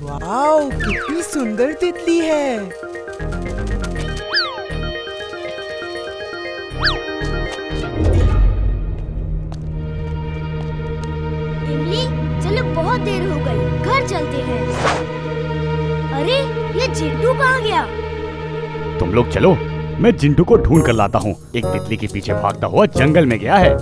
Wow, कितनी सुंदर तितली है। इमली, चलो बहुत देर हो गई, घर चलते हैं। अरे, ये चिंटू कहाँ गया? तुम लोग चलो, मैं चिंटू को ढूंढ कर लाता हूँ। एक तितली के पीछे भागता हुआ जंगल में गया है।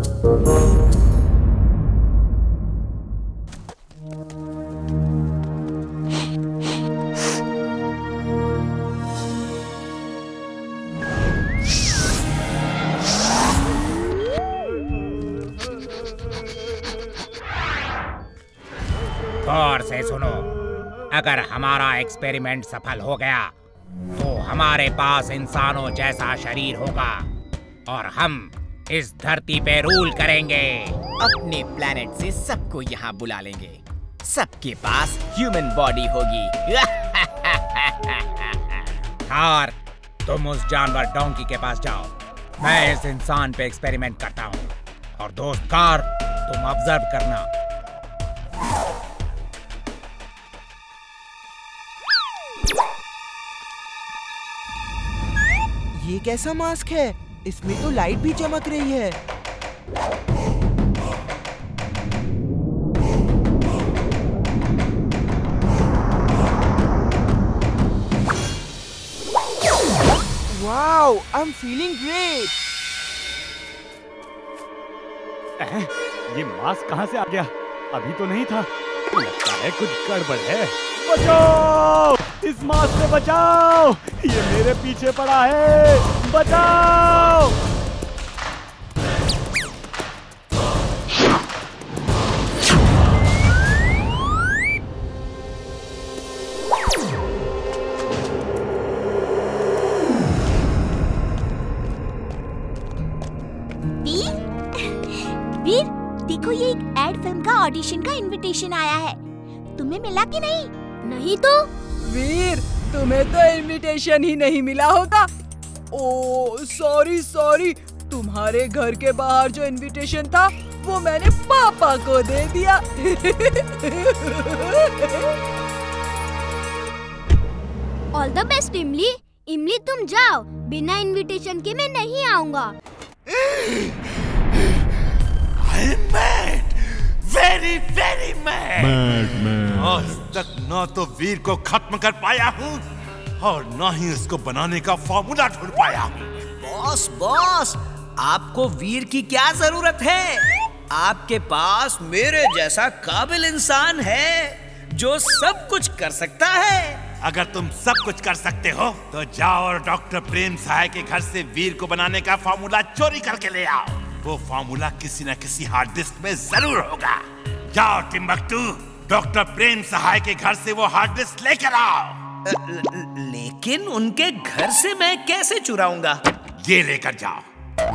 गौर से सुनो, अगर हमारा एक्सपेरिमेंट सफल हो गया तो हमारे पास इंसानों जैसा शरीर होगा और हम इस धरती पे रूल करेंगे। अपने प्लेनेट से सबको यहाँ बुला लेंगे। सबके पास ह्यूमन बॉडी होगी। थार, तुम उस जानवर डोंकी के पास जाओ, मैं इस इंसान पे एक्सपेरिमेंट करता हूँ। और दोस्त कार, तुम ऑब्जर्व करना। ये कैसा मास्क है? इसमें तो लाइट भी चमक रही है। Wow, I am feeling great. ये मास्क कहाँ से आ गया? अभी तो नहीं था। लगता है कुछ गड़बड़ है। बचाओ! इस मास्क से बचाओ! ये मेरे पीछे पड़ा है। बचाओ! वीर, देखो ये एक एड फिल्म का ऑडिशन का इनविटेशन आया है। तुम्हें मिला कि नहीं? नहीं तो? वीर, तुम्हें तो इनविटेशन ही नहीं मिला होगा। ओह सॉरी, तुम्हारे घर के बाहर जो इनविटेशन था वो मैंने पापा को दे दिया। ऑल द बेस्ट इमली। इमली तुम जाओ, बिना इनविटेशन के मैं नहीं आऊंगा। Very mad. आज तक न तो वीर को खत्म कर पाया हूँ और न ही उसको बनाने का फॉर्मूला ढूंढ पाया हूँ। बॉस, आपको वीर की क्या जरूरत है? आपके पास मेरे जैसा काबिल इंसान है जो सब कुछ कर सकता है। अगर तुम सब कुछ कर सकते हो तो जाओ और डॉक्टर प्रेम सहाय के घर से वीर को बनाने का फॉर्मूला चोरी करके ले आओ। वो फॉर्मूला किसी न किसी हार्ड डिस्क में जरूर होगा। जाओ टिम्बकटू, डॉक्टर प्रेम सहाय के घर से वो हार्ड डिस्क लेकर आओ। लेकिन उनके घर से मैं कैसे चुराऊंगा? ये लेकर जाओ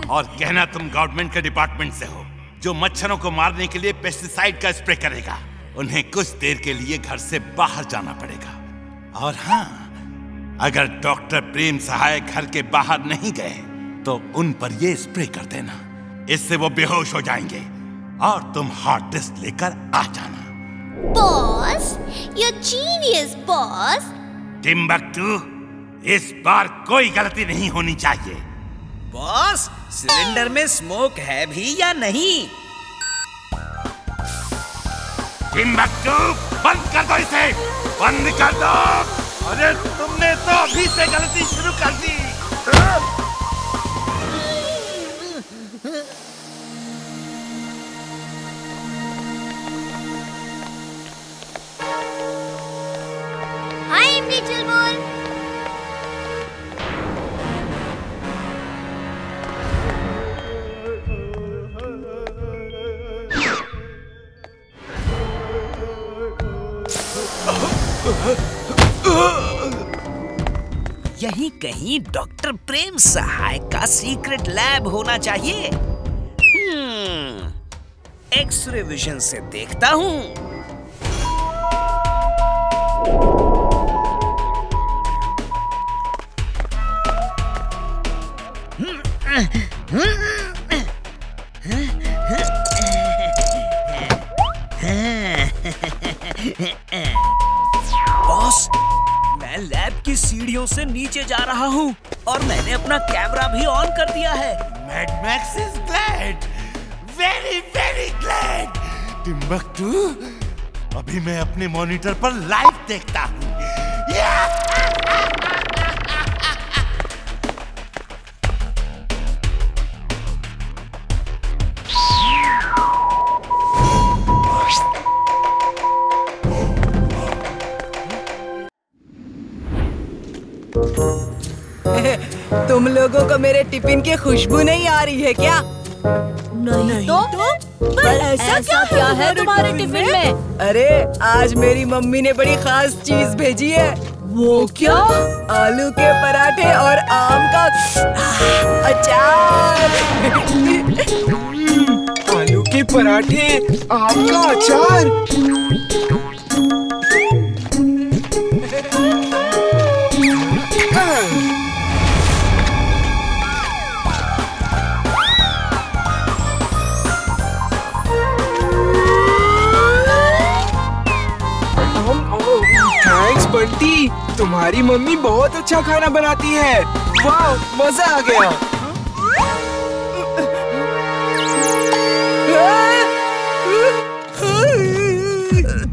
और कहना तुम गवर्नमेंट के डिपार्टमेंट से हो जो मच्छरों को मारने के लिए पेस्टिसाइड का स्प्रे करेगा। उन्हें कुछ देर के लिए घर से बाहर जाना पड़ेगा। और हाँ, अगर डॉक्टर प्रेम सहाय घर के बाहर नहीं गए तो उन पर ये स्प्रे कर देना। इससे वो बेहोश हो जाएंगे और तुम हार्ड डिस्क लेकर आ जाना। Boss, you genius boss. Timbuktu, इस बार कोई गलती नहीं होनी चाहिए। बॉस, सिलेंडर में स्मोक है भी या नहीं? टिम्बकटू, बंद कर दो इसे, बंद कर दो। अरे तुमने तो अभी से गलती शुरू कर दी। हाय इमली चुलबुल। यहीं कहीं डॉक्टर प्रेम सहाय का सीक्रेट लैब होना चाहिए। एक्सरे विजन से देखता हूँ। बॉस, मैं लैब की सीढ़ियों से नीचे जा रहा हूँ और मैंने अपना कैमरा भी ऑन कर दिया है। Mad Max is glad, very very glad। Timbuktu, अभी मैं अपने मॉनिटर पर लाइव देखता हूँ। तुम लोगों को मेरे टिफिन की खुशबू नहीं आ रही है क्या? नहीं तो? पर ऐसा क्या है तुम्हारे टिफिन में? अरे आज मेरी मम्मी ने बड़ी खास चीज भेजी है। वो क्या? आलू के पराठे और आम का अचार। आलू के पराठे, आम का अचार। थैंक्स बंटी, तुम्हारी मम्मी बहुत अच्छा खाना बनाती है। वाह, मजा आ गया।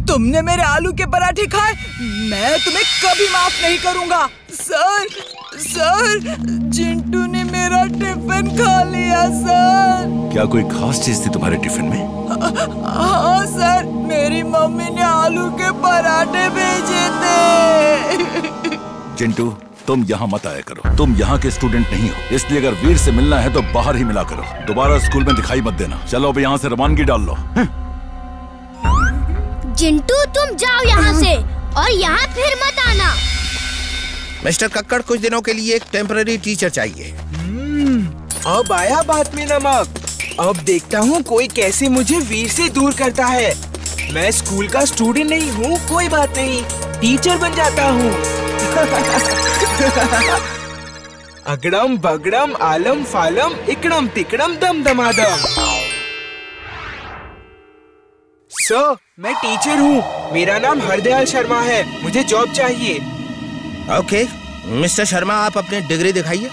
तुमने मेरे आलू के पराठे खाए, मैं तुम्हें कभी माफ नहीं करूंगा। सर, चिंटू ने मेरा टिफिन खा लिया सर। क्या कोई खास चीज थी तुम्हारे टिफिन में? हाँ सर, मेरी मम्मी ने आलू के पराठे भेजे थे। चिंटू, तुम यहाँ मत आया करो। तुम यहाँ के स्टूडेंट नहीं हो, इसलिए अगर वीर से मिलना है तो बाहर ही मिला करो। दोबारा स्कूल में दिखाई मत देना। चलो अब यहाँ से रवानगी डाल लो। चिंटू, तुम जाओ यहाँ से और यहाँ फिर मत आना। मिस्टर कक्कड़, कुछ दिनों के लिए एक टेम्पररी टीचर चाहिए। अब आया बात में नमक। अब देखता हूँ कोई कैसे मुझे वीर से दूर करता है। मैं स्कूल का स्टूडेंट नहीं हूँ, कोई बात नहीं, टीचर बन जाता हूँ। अगड़म बगड़म आलम फालम इकड़म तिकड़म दम दमादम। सर, मैं टीचर हूँ। मेरा नाम हरदयाल शर्मा है। मुझे जॉब चाहिए। ओके, मिस्टर शर्मा, आप अपनी डिग्री दिखाइए।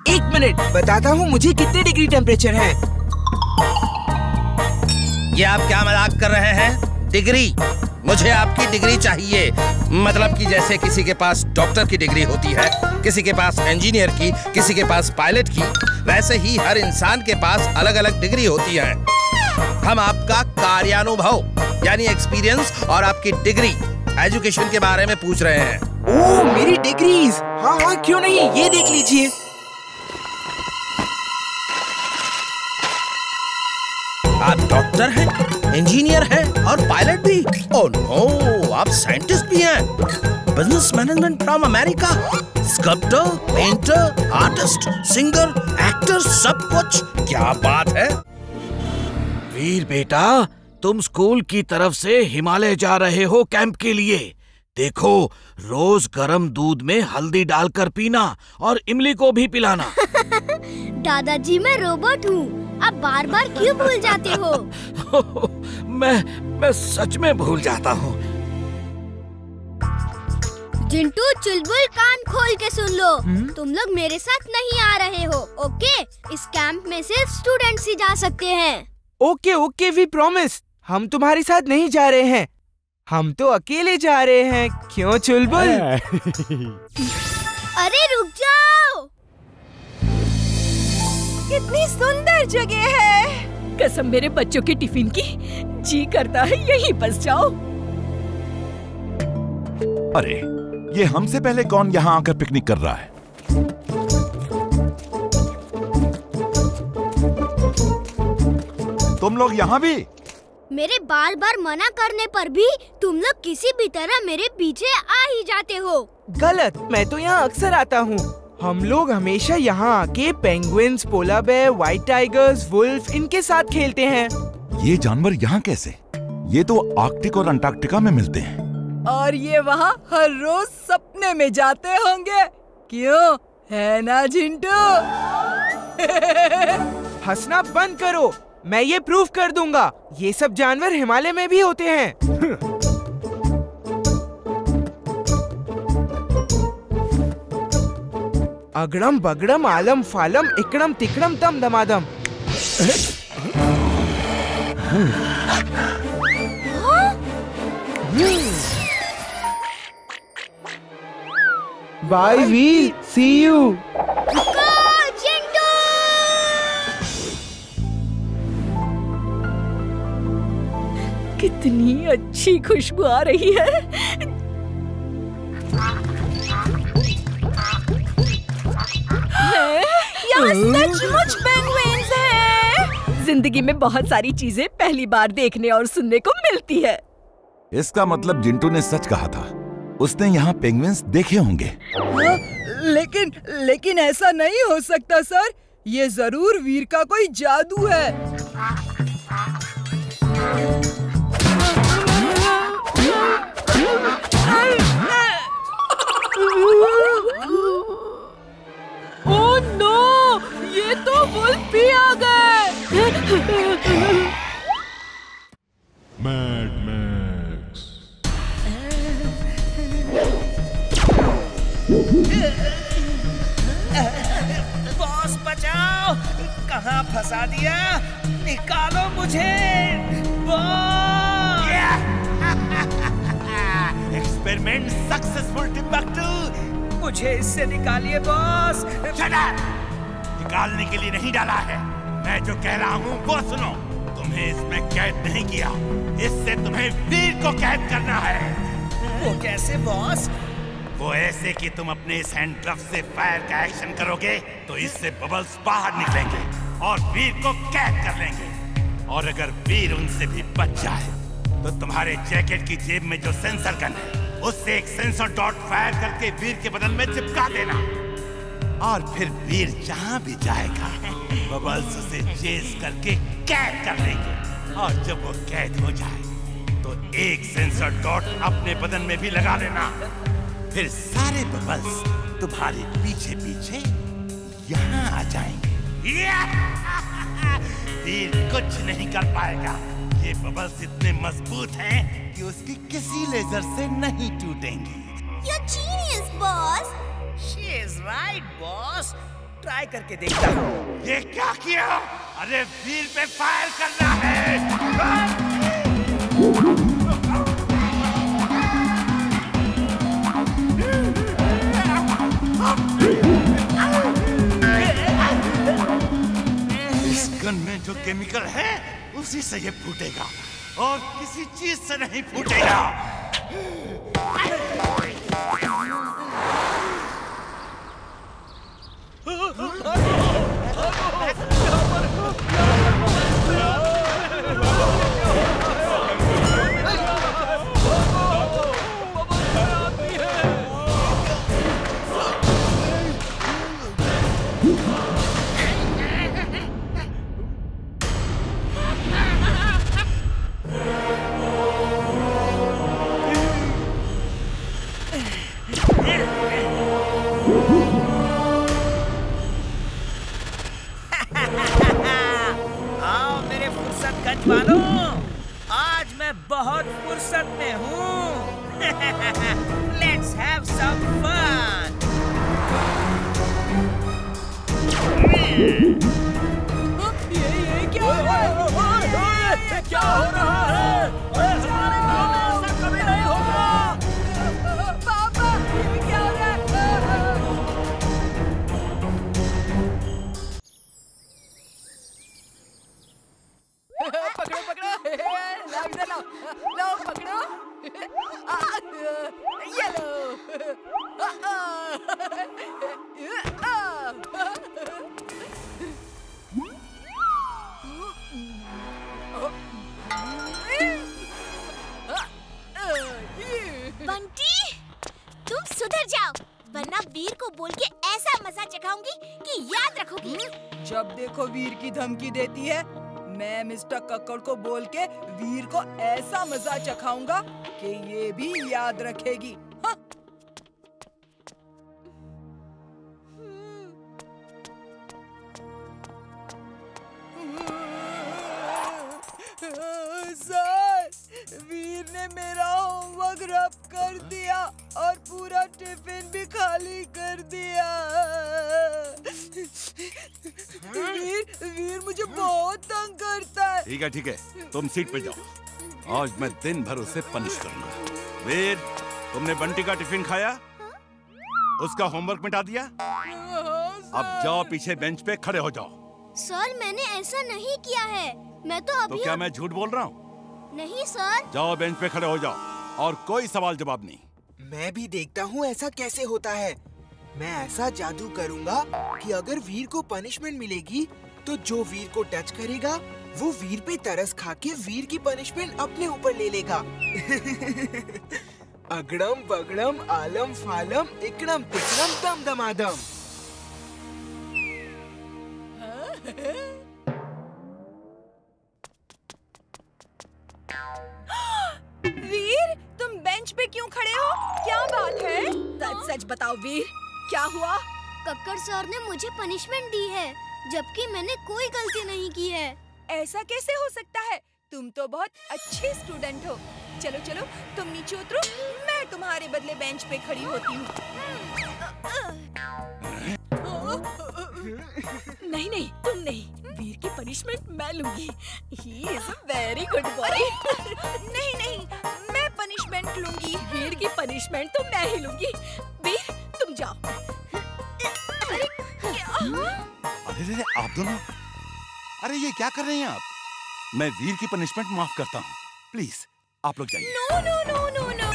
एक मिनट, बताता हूँ मुझे कितने डिग्री टेम्परेचर है। ये आप क्या मजाक कर रहे हैं? डिग्री? मुझे आपकी डिग्री चाहिए। मतलब कि जैसे किसी के पास डॉक्टर की डिग्री होती है, किसी के पास इंजीनियर की, किसी के पास पायलट की, वैसे ही हर इंसान के पास अलग अलग डिग्री होती है। हम आपका कार्यानुभव यानी एक्सपीरियंस और आपकी डिग्री एजुकेशन के बारे में पूछ रहे हैं। ओह, मेरी डिग्रीज। हाँ हाँ, क्यों नहीं, ये देख लीजिए। आप डॉक्टर हैं, इंजीनियर हैं और पायलट भी। ओह नो, आप साइंटिस्ट भी हैं। Business management from America. Sculptor, painter, artist, singer, actor, सब कुछ। क्या बात है। वीर बेटा, तुम स्कूल की तरफ से हिमालय जा रहे हो कैंप के लिए। देखो, रोज गर्म दूध में हल्दी डालकर पीना और इमली को भी पिलाना। दादाजी, मैं रोबोट हूँ। आप बार बार क्यों भूल जाते हो? मैं सच में भूल जाता हूँ। चिंटू, चुलबुल, कान खोल के सुन लो। तुम लोग मेरे साथ नहीं आ रहे हो, ओके? इस कैंप में सिर्फ स्टूडेंट्स ही जा सकते हैं। Okay okay, we promise. हम तुम्हारे साथ नहीं जा रहे हैं, हम तो अकेले जा रहे हैं। क्यों चुलबुल? अरे रुक जाओ। कितनी सुंदर जगह है। कसम मेरे बच्चों के टिफिन की, जी करता है यहीं बस जाओ। अरे, ये हमसे पहले कौन यहाँ आकर पिकनिक कर रहा है? तुम लोग यहाँ भी? मेरे बार बार मना करने पर भी तुम लोग किसी भी तरह मेरे पीछे आ ही जाते हो। गलत, मैं तो यहाँ अक्सर आता हूँ। हम लोग हमेशा यहाँ आके penguins, polar bear, white tigers, wolf, इनके साथ खेलते हैं। ये जानवर यहाँ कैसे? ये तो आर्कटिक और अंटार्कटिका में मिलते हैं। और ये वहाँ हर रोज सपने में जाते होंगे। क्यों है ना झिंटू? हंसना बंद करो, मैं ये प्रूफ कर दूंगा। ये सब जानवर हिमालय में भी होते हैं। अगड़म बगड़म आलम फालम इकड़म तिकड़म तम दमादम। Bye Veer, C you. कितनी अच्छी खुशबू आ रही है। यहाँ सचमुच पेंगुइन्स हैं। जिंदगी में बहुत सारी चीजें पहली बार देखने और सुनने को मिलती है। इसका मतलब जिंटू ने सच कहा था, उसने यहाँ पेंगुइन्स देखे होंगे। लेकिन ऐसा नहीं हो सकता सर, ये जरूर वीर का कोई जादू है। ओह नो, ये तो वुल्फ भी आ गए। Mad max. बॉस बचाओ, कहाँ फंसा दिया? निकालो मुझे बॉस। Experiment successful Timbuktu. मुझे इससे निकालिए बॉस। Shut up! निकालने के लिए नहीं डाला है, मैं जो कह रहा हूँ वो सुनो। तुम्हें इसमें कैद नहीं किया, इससे तुम्हें वीर को कैद करना है। वो कैसे बॉस? वो ऐसे कि तुम अपने इस हैंड ग्लव से फायर का एक्शन करोगे तो इससे बबल्स बाहर निकलेंगे और वीर को कैद कर लेंगे। और अगर वीर उनसे भी बच जाए तो तुम्हारे जैकेट की जेब में जो सेंसर गन है उससे एक सेंसर डॉट फायर करके वीर के बदन में चिपका देना। और फिर वीर जहां भी जाएगा बबल्स उसे चेस करके कैद कर लेंगे। और जब वो कैद हो जाए तो एक सेंसर डॉट अपने बदन में भी लगा लेना। फिर सारे बबल्स तुम्हारे पीछे पीछे यहाँ आ जाएंगे। वीर कुछ नहीं कर पाएगा। ये बबल्स इतने मजबूत हैं कि उसकी किसी लेजर से नहीं टूटेंगी। You're genius, boss. She is right, boss. Try करके देखता हूँ। ये क्या किया? अरे वीर पे फायर करना है। इस गन में जो केमिकल है उसी से ये फूटेगा और किसी चीज से नहीं फूटेगा। आज मैं बहुत फुर्सत में हूँ। Let's have some fun. ये क्या हो रहा है? क्या हो रहा है? ऐसा कभी नहीं होगा। पापा, ये क्या हो रहा है? पकड़ो पकड़ो, लाओ इधर लाओ, लाओ पकड़ो। ये लो। बंटी, तुम सुधर जाओ, वरना वीर को बोल के ऐसा मजा चखाऊंगी कि याद रखोगी। जब देखो वीर की धमकी देती है, मैं मिस्टर कक्कड़ को बोल के वीर को ऐसा मजा चखाऊंगा कि ये भी याद रखेगी। हाँ। कर दिया और पूरा टिफिन भी खाली कर दिया। वीर मुझे बहुत तंग करता है। ठीक है, तुम सीट पे जाओ। आज मैं दिन भर उसे पनिश करूंगा। वीर, तुमने बंटी का टिफिन खाया? उसका होमवर्क मिटा दिया? अब जाओ पीछे बेंच पे खड़े हो जाओ। सर मैंने ऐसा नहीं किया है, मैं तो अभी। तो क्या मैं झूठ बोल रहा हूँ? नहीं सर। जाओ बेंच पे खड़े हो जाओ और कोई सवाल जवाब नहीं। मैं भी देखता हूँ ऐसा कैसे होता है। मैं ऐसा जादू करूँगा कि अगर वीर को पनिशमेंट मिलेगी तो जो वीर को टच करेगा वो वीर पे तरस खा के वीर की पनिशमेंट अपने ऊपर ले लेगा। अगड़म बगड़म आलम फालम इकड़म तिकड़म दम दमादम। वीर, तुम बेंच पे क्यों खड़े हो? क्या बात है? सच बताओ वीर, क्या हुआ? कक्कड़ सर ने मुझे पनिशमेंट दी है जबकि मैंने कोई गलती नहीं की है। ऐसा कैसे हो सकता है? तुम तो बहुत अच्छे स्टूडेंट हो। चलो चलो तुम नीचे उतरो, मैं तुम्हारे बदले बेंच पे खड़ी होती हूँ। नहीं नहीं, तुम नहीं, वीर की पनिशमेंट मैं लूंगी। He is a very good boy। नहीं नहीं, मैं पनिशमेंट लूंगी। वीर की पनिशमेंट तो मैं ही लूंगी। वीर तुम जाओ। अरे अरे आप दोनों, अरे ये क्या कर रहे हैं आप? मैं वीर की पनिशमेंट माफ करता हूँ, प्लीज आप लोग जाइए। No no no no no.